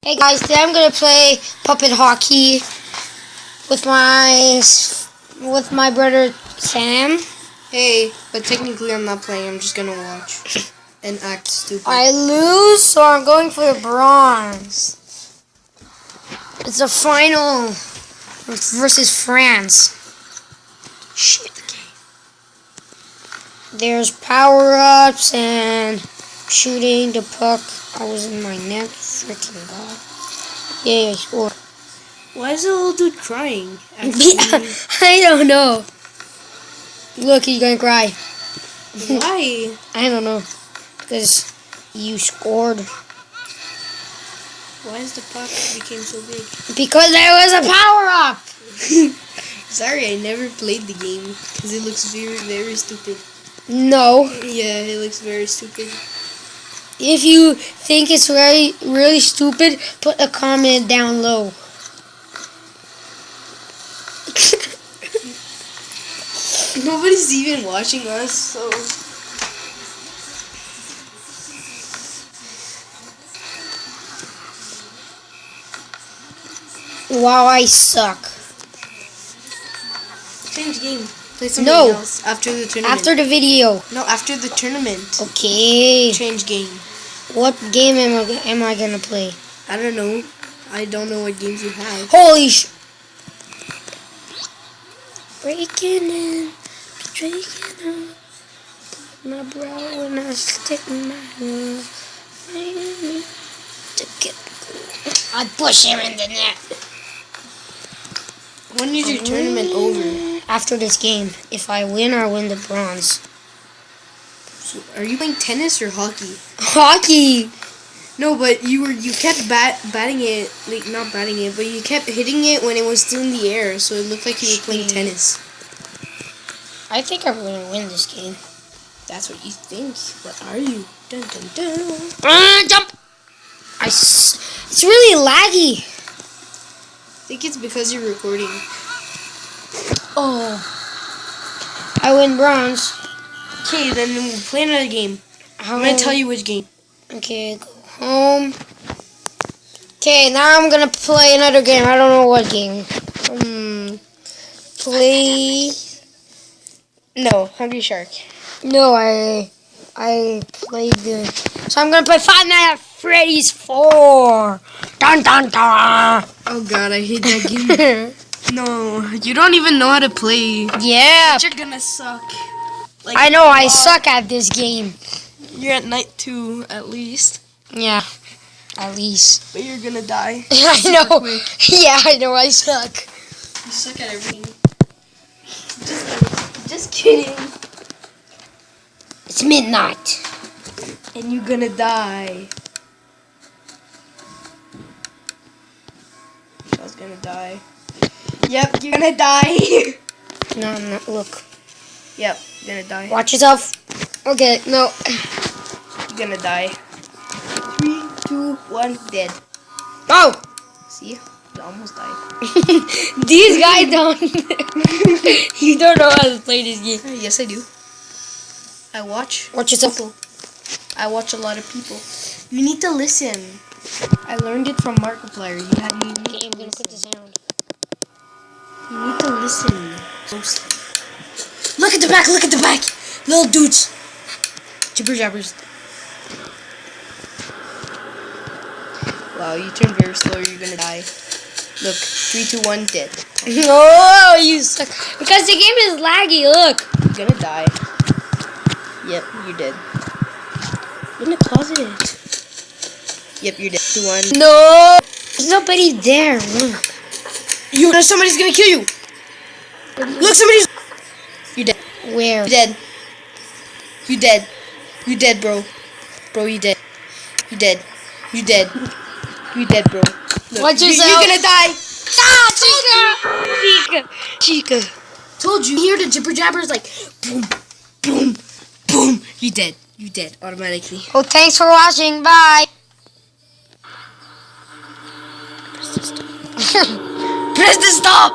Hey guys, today I'm gonna play puppet hockey with my brother Sam. Hey, but technically I'm not playing. I'm just gonna watch and act stupid. I lose, so I'm going for the bronze. It's a final versus France. Shit. There's power-ups and shooting the puck. I was in my net. Freaking god. Yeah, I scored. Why is the little dude crying? I don't know. Look, he's gonna cry. Why? I don't know. Because you scored. Why is the puck became so big? Because there was a power-up. Sorry, I never played the game because it looks very, very stupid. No. Yeah, it looks very stupid. If you think it's really stupid, put a comment down low. Nobody's even watching us, so... Wow, I suck. Change game. Play something No. else after the tournament. After the video. No, after the tournament. Okay. Change game. What game am I gonna play? I don't know. I don't know what games you have. Holy sh... Breaking in, my brow when I stick my hand. I push him in the net. When is your tournament over? After this game. If I win, I win the bronze. So are you playing tennis or hockey? Hockey! No, but you kept batting it, like not batting it, but you kept hitting it when it was still in the air, so it looked like you were playing tennis. I think I'm gonna win this game. That's what you think, but are you? Dun dun dun. Jump! It's really laggy. I think it's because you're recording. Oh. I win bronze. Okay, then we'll play another game. I'm gonna tell you which game. Okay, go home. Okay, now I'm gonna play another game. I don't know what game. Play. No, Hungry Shark. No, I played the. So I'm gonna play Fnaf4. Dun dun dun. Oh god, I hate that game. No, you don't even know how to play. Yeah. You're gonna suck. Like, I know, I suck at this game. You're at night 2, at least. Yeah, at least. But you're gonna die. I know. Quick. Yeah, I know, I suck. You suck at everything. Just kidding. It's midnight. And you're gonna die. I was gonna die. Yep, you're gonna die. No, I'm not. Look. Yep, you're gonna die. Watch yourself. Okay, no. You're gonna die. 3, 2, 1, dead. Oh! See? You almost died. These guys don't. You don't know how to play this game. Yes, I do. I watch. Watch yourself. People. I watch a lot of people. You need to listen. I learned it from Markiplier. You need Okay, I'm gonna put the sound. You need to listen closely. Look at the back, look at the back! Little dudes! Jibber jabbers. Wow, you turn very slow, you're gonna die. Look, 3, 2, 1, dead. Oh, you suck. Because the game is laggy, look. You're gonna die. Yep, you're dead. In the closet. Yep, you're dead. 2, 1. No! There's nobody there, look. Somebody's gonna kill you! Look, somebody's... You're dead. Where? You're dead. You dead. You dead, bro. Bro, you dead. You dead. You dead. You dead, bro. Look, Watch yourself. You're gonna die. Ah, Chica! Told you. You hear the jibber jabbers like boom, boom, boom. You dead. You dead automatically. Oh, thanks for watching. Bye. Press the stop.